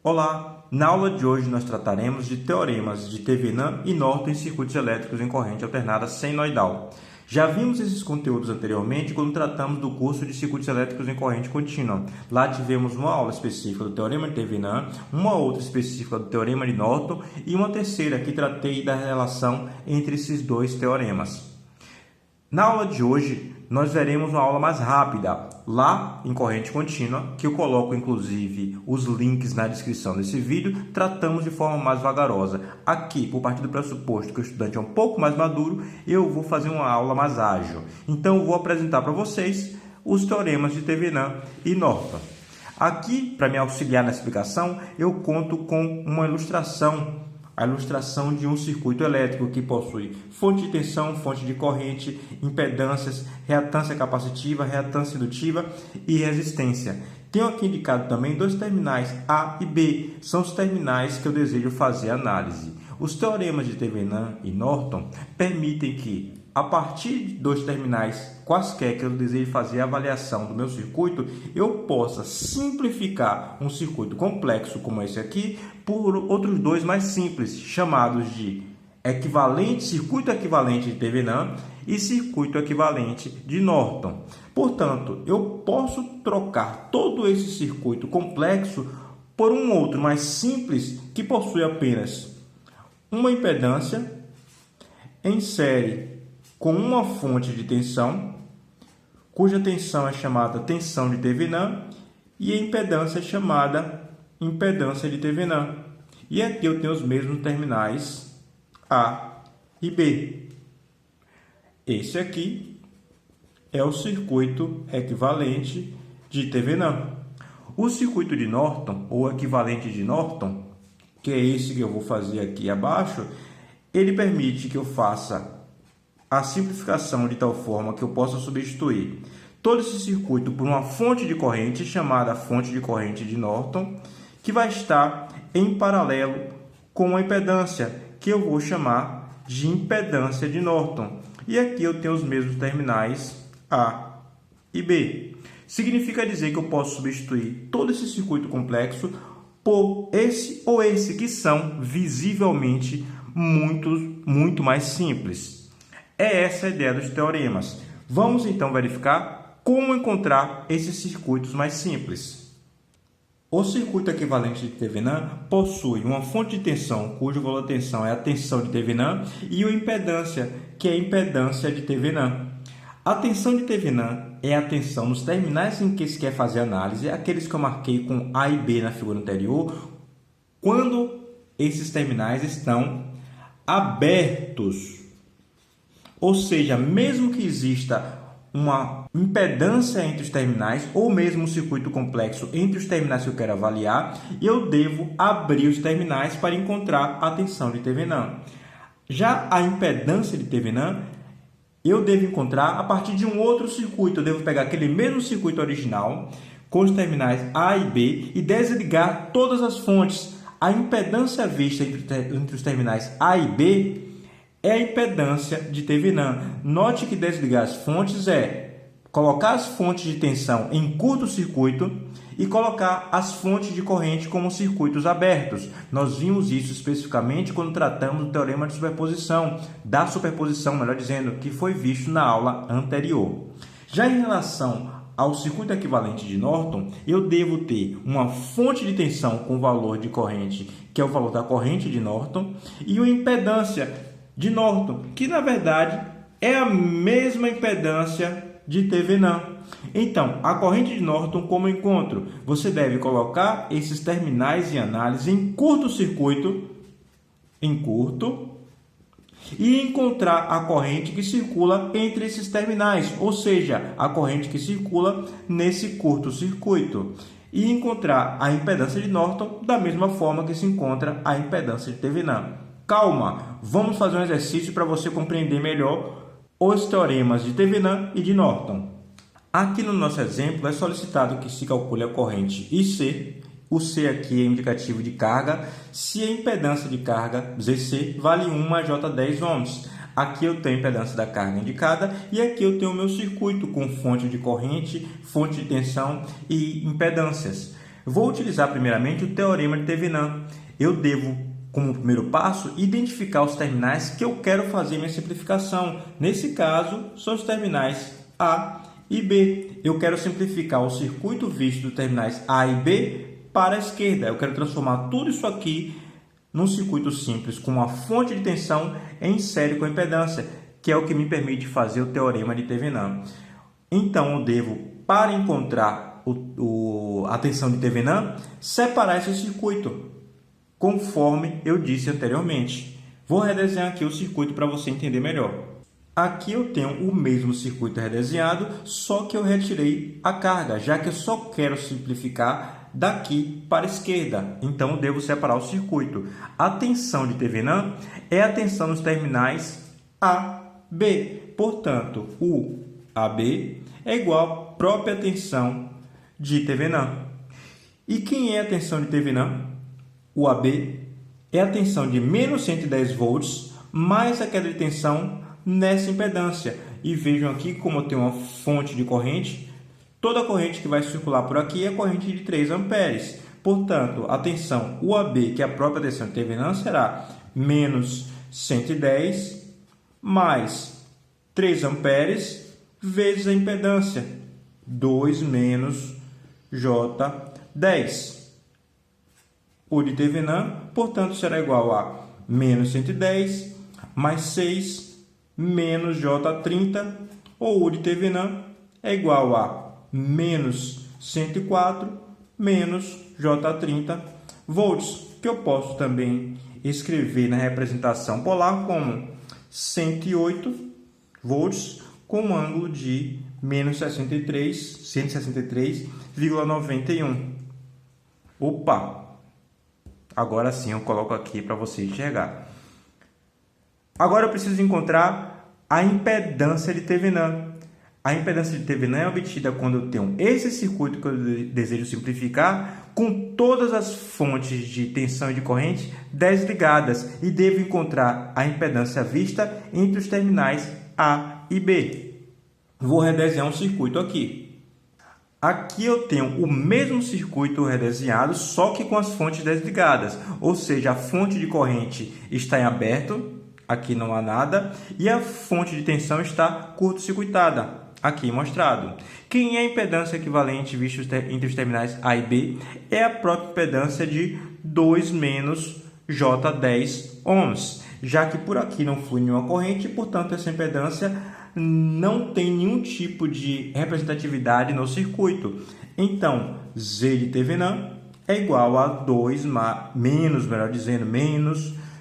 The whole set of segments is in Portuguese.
Olá! Na aula de hoje nós trataremos de teoremas de Thevenin e Norton em circuitos elétricos em corrente alternada senoidal. Já vimos esses conteúdos anteriormente quando tratamos do curso de circuitos elétricos em corrente contínua. Lá tivemos uma aula específica do teorema de Thevenin, uma outra específica do teorema de Norton e uma terceira que tratei da relação entre esses dois teoremas. Na aula de hoje, nós veremos uma aula mais rápida, lá em corrente contínua, que eu coloco inclusive os links na descrição desse vídeo, tratamos de forma mais vagarosa. Aqui, por partir do pressuposto que o estudante é um pouco mais maduro, eu vou fazer uma aula mais ágil. Então, eu vou apresentar para vocês os teoremas de Thevenin e Norton. Aqui, para me auxiliar na explicação, eu conto com uma ilustração. A ilustração de um circuito elétrico que possui fonte de tensão, fonte de corrente, impedâncias, reatância capacitiva, reatância indutiva e resistência. Tenho aqui indicado também dois terminais A e B, são os terminais que eu desejo fazer análise. Os teoremas de Thevenin e Norton permitem que, a partir dos terminais quaisquer que eu deseje fazer a avaliação do meu circuito, eu possa simplificar um circuito complexo como esse aqui por outros dois mais simples, chamados de circuito equivalente de Thevenin e circuito equivalente de Norton. Portanto, eu posso trocar todo esse circuito complexo por um outro mais simples que possui apenas uma impedância em série com uma fonte de tensão, cuja tensão é chamada tensão de Thevenin e a impedância é chamada impedância de Thevenin. E aqui eu tenho os mesmos terminais A e B. Esse aqui é o circuito equivalente de Thevenin. O circuito de Norton, ou equivalente de Norton, que é esse que eu vou fazer aqui abaixo, ele permite que eu faça a simplificação de tal forma que eu possa substituir todo esse circuito por uma fonte de corrente chamada fonte de corrente de Norton, que vai estar em paralelo com a impedância, que eu vou chamar de impedância de Norton. E aqui eu tenho os mesmos terminais A e B. Significa dizer que eu posso substituir todo esse circuito complexo por esse ou esse, que são visivelmente muito mais simples. É essa a ideia dos teoremas. Vamos então verificar como encontrar esses circuitos mais simples. O circuito equivalente de Thevenin possui uma fonte de tensão, cujo valor de tensão é a tensão de Thevenin, e uma impedância, que é a impedância de Thevenin. A tensão de Thevenin é a tensão nos terminais em que se quer fazer análise, aqueles que eu marquei com A e B na figura anterior, quando esses terminais estão abertos. Ou seja, mesmo que exista uma impedância entre os terminais, ou mesmo um circuito complexo entre os terminais que eu quero avaliar, eu devo abrir os terminais para encontrar a tensão de Thevenin. Já a impedância de Thevenin, eu devo encontrar a partir de um outro circuito. Eu devo pegar aquele mesmo circuito original, com os terminais A e B, e desligar todas as fontes. A impedância vista entre os terminais A e B é a impedância de Thevenin. Note que desligar as fontes é colocar as fontes de tensão em curto-circuito e colocar as fontes de corrente como circuitos abertos. Nós vimos isso especificamente quando tratamos do teorema de superposição, da superposição, melhor dizendo, que foi visto na aula anterior. Já em relação ao circuito equivalente de Norton, eu devo ter uma fonte de tensão com valor de corrente, que é o valor da corrente de Norton, e uma impedância de Norton, que na verdade é a mesma impedância de Thevenin. Então, a corrente de Norton, como eu encontro? Você deve colocar esses terminais em análise em curto-circuito, e encontrar a corrente que circula entre esses terminais, ou seja, a corrente que circula nesse curto-circuito, e encontrar a impedância de Norton da mesma forma que se encontra a impedância de Thevenin. Calma, vamos fazer um exercício para você compreender melhor os teoremas de Thevenin e de Norton. Aqui no nosso exemplo é solicitado que se calcule a corrente IC, o C aqui é indicativo de carga, se a impedância de carga ZC vale 1/J10 ohms. Aqui eu tenho a impedância da carga indicada e aqui eu tenho o meu circuito com fonte de corrente, fonte de tensão e impedâncias. Vou utilizar primeiramente o teorema de Thevenin. Eu devo, como primeiro passo, identificar os terminais que eu quero fazer minha simplificação. Nesse caso, são os terminais A e B. Eu quero simplificar o circuito visto dos terminais A e B para a esquerda. Eu quero transformar tudo isso aqui num circuito simples com uma fonte de tensão em série com impedância, que é o que me permite fazer o teorema de Thevenin. Então, eu devo, para encontrar a tensão de Thevenin, separar esse circuito, conforme eu disse anteriormente. Vou redesenhar aqui o circuito para você entender melhor. Aqui eu tenho o mesmo circuito redesenhado, só que eu retirei a carga, já que eu só quero simplificar daqui para a esquerda. Então, eu devo separar o circuito. A tensão de Thevenin é a tensão nos terminais A, B. Portanto, o AB é igual à própria tensão de Thevenin. E quem é a tensão de Thevenin? O AB é a tensão de menos 110 volts mais a queda de tensão nessa impedância. E vejam aqui como eu tenho uma fonte de corrente. Toda a corrente que vai circular por aqui é corrente de 3 amperes. Portanto, a tensão UAB, que é a própria tensão de Thevenin, será menos 110 mais 3 amperes vezes a impedância, 2 menos J10. O de Thevenin, portanto, será igual a menos 110 mais 6 menos J30, ou o de Thevenin é igual a menos 104 menos J30 volts, que eu posso também escrever na representação polar como 108 volts com um ângulo de menos 163,91. Opa! Agora sim eu coloco aqui para você enxergar. Agora eu preciso encontrar a impedância de Thevenin. A impedância de Thevenin é obtida quando eu tenho esse circuito que eu desejo simplificar com todas as fontes de tensão e de corrente desligadas e devo encontrar a impedância vista entre os terminais A e B. Vou redesenhar um circuito aqui. Aqui eu tenho o mesmo circuito redesenhado, só que com as fontes desligadas, ou seja, a fonte de corrente está em aberto, aqui não há nada, e a fonte de tensão está curto-circuitada, aqui mostrado. Quem é a impedância equivalente vista entre os terminais A e B? É a própria impedância de 2 menos J10 ohms, já que por aqui não flui nenhuma corrente, portanto essa impedância não tem nenhum tipo de representatividade no circuito. Então, Z de Thevenin é igual a 2 menos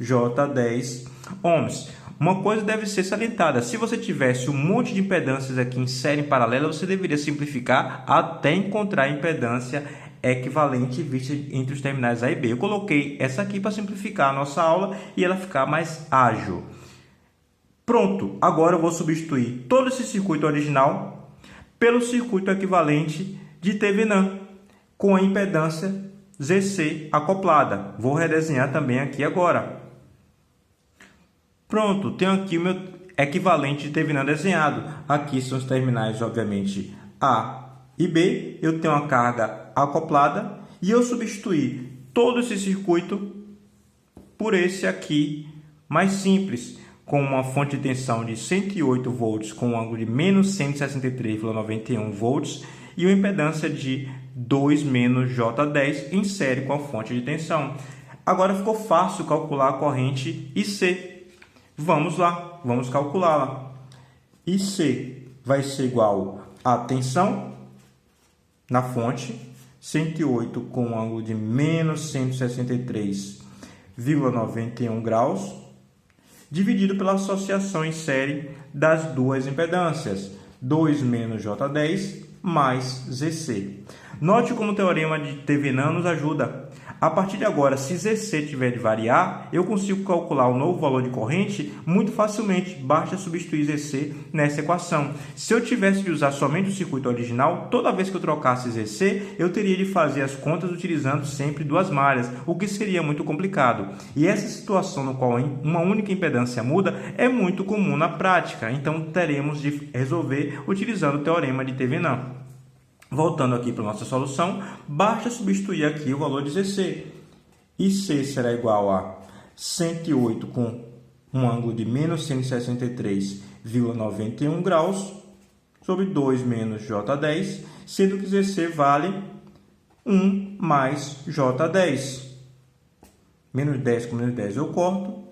J10 ohms. Uma coisa deve ser salientada: se você tivesse um monte de impedâncias aqui em série paralela, você deveria simplificar até encontrar a impedância equivalente vista entre os terminais A e B. Eu coloquei essa aqui para simplificar a nossa aula e ela ficar mais ágil. Pronto, agora eu vou substituir todo esse circuito original pelo circuito equivalente de Thevenin com a impedância ZC acoplada. Vou redesenhar também aqui agora. Pronto, tenho aqui o meu equivalente de Thevenin desenhado. Aqui são os terminais, obviamente, A e B. Eu tenho a carga acoplada e eu substituí todo esse circuito por esse aqui mais simples, com uma fonte de tensão de 108 volts com um ângulo de menos 163,91 volts e uma impedância de 2 menos J10 em série com a fonte de tensão. Agora ficou fácil calcular a corrente IC. Vamos lá, vamos calculá-la. IC vai ser igual a tensão na fonte, 108 com um ângulo de menos 163,91 graus, dividido pela associação em série das duas impedâncias, 2 menos J10 mais ZC. Note como o teorema de Thevenin nos ajuda. A partir de agora, se ZC tiver de variar, eu consigo calcular o novo valor de corrente muito facilmente. Basta substituir ZC nessa equação. Se eu tivesse de usar somente o circuito original, toda vez que eu trocasse ZC, eu teria de fazer as contas utilizando sempre duas malhas, o que seria muito complicado. E essa situação no qual uma única impedância muda é muito comum na prática. Então, teremos de resolver utilizando o teorema de Thevenin. Voltando aqui para a nossa solução, basta substituir aqui o valor de ZC. IC será igual a 108 com um ângulo de menos 163,91 graus sobre 2 menos J10, sendo que ZC vale 1 mais J10. Menos 10 com menos 10 eu corto.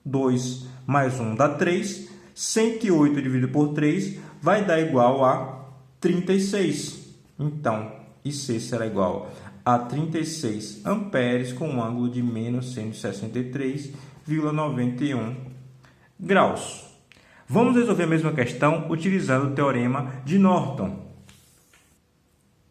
2 mais 1 dá 3. 108 dividido por 3 vai dar igual a 36. Então, IC será igual a 36 amperes com um ângulo de menos 163,91 graus. Vamos resolver a mesma questão utilizando o Teorema de Norton.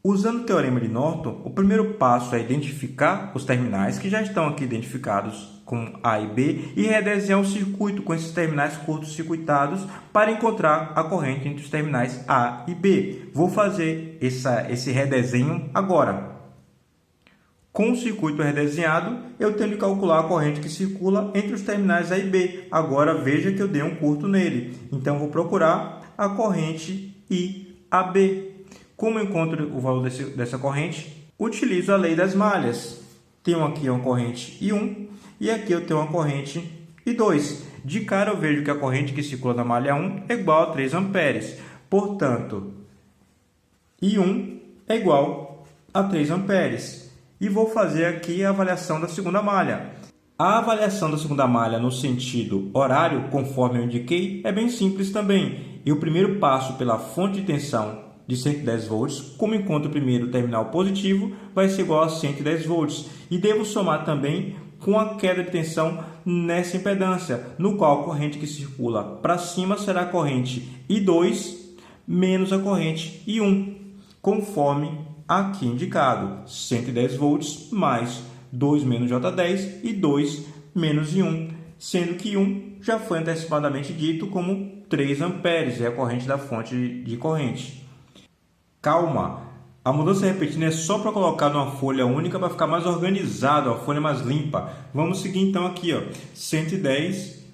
Usando o Teorema de Norton, o primeiro passo é identificar os terminais que já estão aqui identificados como A e B e redesenhar um circuito com esses terminais curto-circuitados para encontrar a corrente entre os terminais A e B. Vou fazer esse redesenho agora. Com o circuito redesenhado, eu tenho que calcular a corrente que circula entre os terminais A e B. Agora, veja que eu dei um curto nele. Então, vou procurar a corrente IAB. Como eu encontro o valor dessa corrente? Utilizo a lei das malhas. Tenho aqui uma corrente I1 e aqui eu tenho uma corrente I2. De cara, eu vejo que a corrente que circula na malha 1 é igual a 3 amperes. Portanto, I1 é igual a 3 amperes. E vou fazer aqui a avaliação da segunda malha. A avaliação da segunda malha no sentido horário, conforme eu indiquei, é bem simples também. Eu primeiro passo pela fonte de tensão de 110 volts, como encontro primeiro o terminal positivo, vai ser igual a 110 volts. E devo somar também com a queda de tensão nessa impedância, no qual a corrente que circula para cima será a corrente I2 menos a corrente I1, conforme aqui indicado, 110 volts mais 2 menos J10 e 2 menos I1, sendo que I1 já foi antecipadamente dito como 3 amperes, é a corrente da fonte de corrente. Calma, a mudança repetida é só para colocar numa folha única para ficar mais organizado, a folha mais limpa. Vamos seguir então aqui, 110,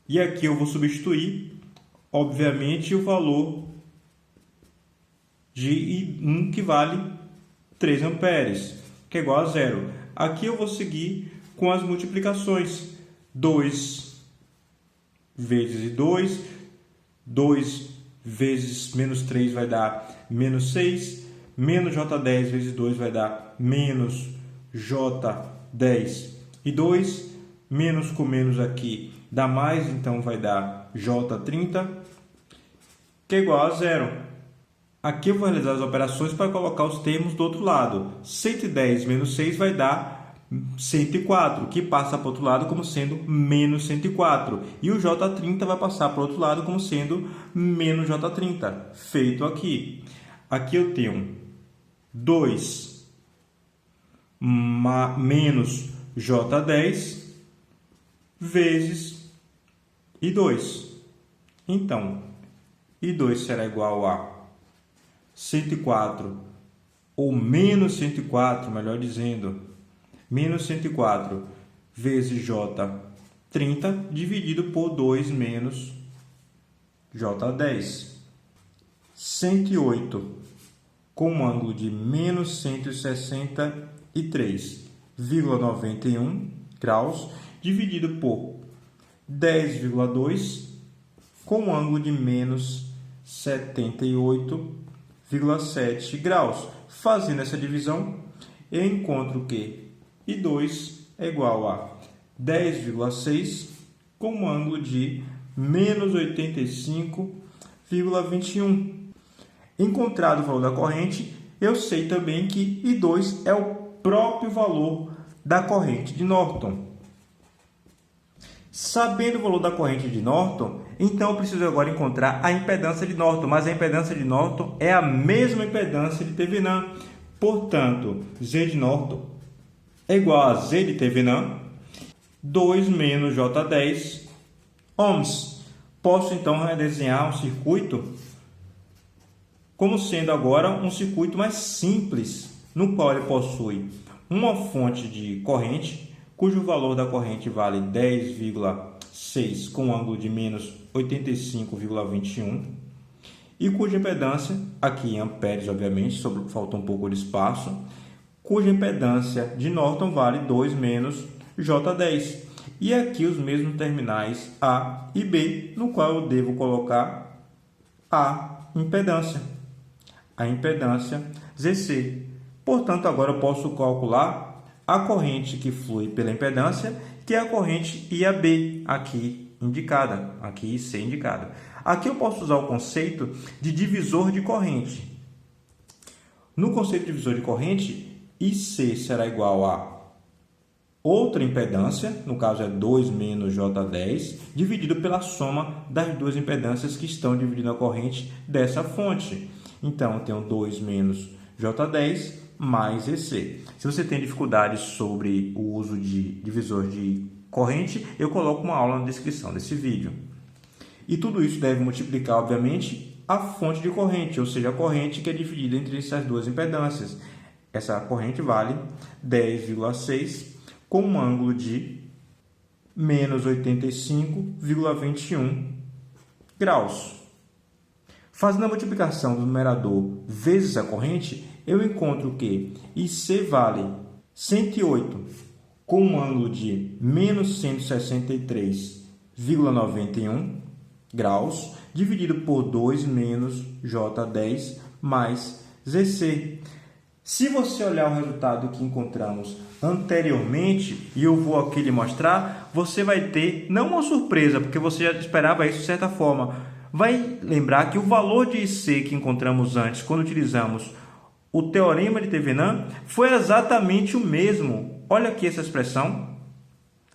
e aqui eu vou substituir, obviamente, o valor de I1 que vale 3 amperes, que é igual a zero. Aqui eu vou seguir com as multiplicações. 2 vezes I2, 2 vezes menos 3 vai dar menos 6, menos J10 vezes 2 vai dar menos J10 e 2, menos com menos aqui dá mais, então vai dar J30, que é igual a zero. Aqui eu vou realizar as operações para colocar os termos do outro lado. 110 menos 6 vai dar 104, que passa para o outro lado como sendo menos 104. E o J30 vai passar para o outro lado como sendo menos J30. Feito aqui. Aqui eu tenho 2 menos J10 vezes I2. Então, I2 será igual a 104, ou menos 104, melhor dizendo, menos 104 vezes J30 dividido por 2 menos J10. 108 com um ângulo de menos 163,91 graus dividido por 10,2 com um ângulo de menos 78,7 graus. Fazendo essa divisão, eu encontro que I2 é igual a 10,6 com um ângulo de menos 85,21. Encontrado o valor da corrente, eu sei também que I2 é o próprio valor da corrente de Norton. Sabendo o valor da corrente de Norton, então eu preciso agora encontrar a impedância de Norton, mas a impedância de Norton é a mesma impedância de Thevenin. Portanto, Z de Norton é igual a Z de Thevenin, 2 menos J10 ohms. Posso então redesenhar um circuito como sendo agora um circuito mais simples, no qual ele possui uma fonte de corrente, cujo valor da corrente vale 10,6 com ângulo de menos 85,21, e cuja impedância, aqui em amperes, obviamente, falta um pouco de espaço, cuja impedância de Norton vale 2 menos J10. E aqui os mesmos terminais A e B, no qual eu devo colocar a impedância ZC. Portanto, agora eu posso calcular a corrente que flui pela impedância, que é a corrente IAB, aqui indicada, aqui IC indicada. Aqui eu posso usar o conceito de divisor de corrente. No conceito de divisor de corrente, IC será igual a outra impedância, no caso é 2 menos J10, dividido pela soma das duas impedâncias que estão dividindo a corrente dessa fonte. Então, eu tenho 2 menos J10 mais EC. Se você tem dificuldades sobre o uso de divisor de corrente, eu coloco uma aula na descrição desse vídeo. E tudo isso deve multiplicar, obviamente, a fonte de corrente, ou seja, a corrente que é dividida entre essas duas impedâncias. Essa corrente vale 10,6 com um ângulo de menos 85,21 graus. Fazendo a multiplicação do numerador vezes a corrente, eu encontro que IC vale 108 com um ângulo de menos 163,91 graus, dividido por 2 menos J10 mais ZC. Se você olhar o resultado que encontramos anteriormente, e eu vou aqui lhe mostrar, você vai ter, não uma surpresa, porque você já esperava isso de certa forma, vai lembrar que o valor de IC que encontramos antes, quando utilizamos o teorema de Thevenin, foi exatamente o mesmo. Olha aqui essa expressão.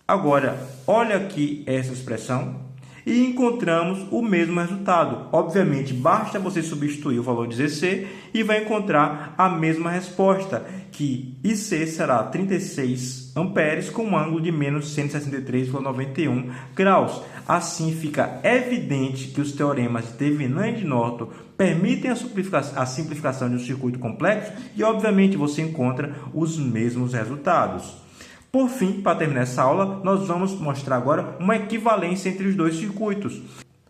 Agora, olha aqui essa expressão. E encontramos o mesmo resultado. Obviamente, basta você substituir o valor de ZC e vai encontrar a mesma resposta, que IC será 36 amperes com um ângulo de menos 163,91 graus. Assim, fica evidente que os teoremas de Thevenin e de Norton permitem a simplificação de um circuito complexo e, obviamente, você encontra os mesmos resultados. Por fim, para terminar essa aula, nós vamos mostrar agora uma equivalência entre os dois circuitos.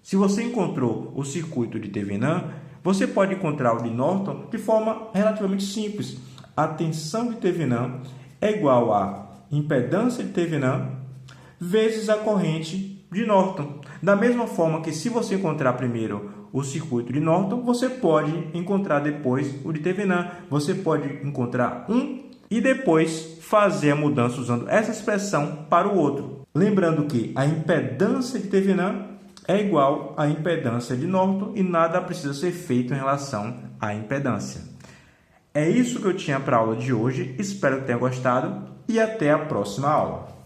Se você encontrou o circuito de Thevenin, você pode encontrar o de Norton de forma relativamente simples. A tensão de Thevenin é igual à impedância de Thevenin vezes a corrente de Norton. Da mesma forma que se você encontrar primeiro o circuito de Norton, você pode encontrar depois o de Thevenin. Você pode encontrar um e depois fazer a mudança usando essa expressão para o outro. Lembrando que a impedância de Thevenin é igual à impedância de Norton e nada precisa ser feito em relação à impedância. É isso que eu tinha para a aula de hoje. Espero que tenha gostado e até a próxima aula.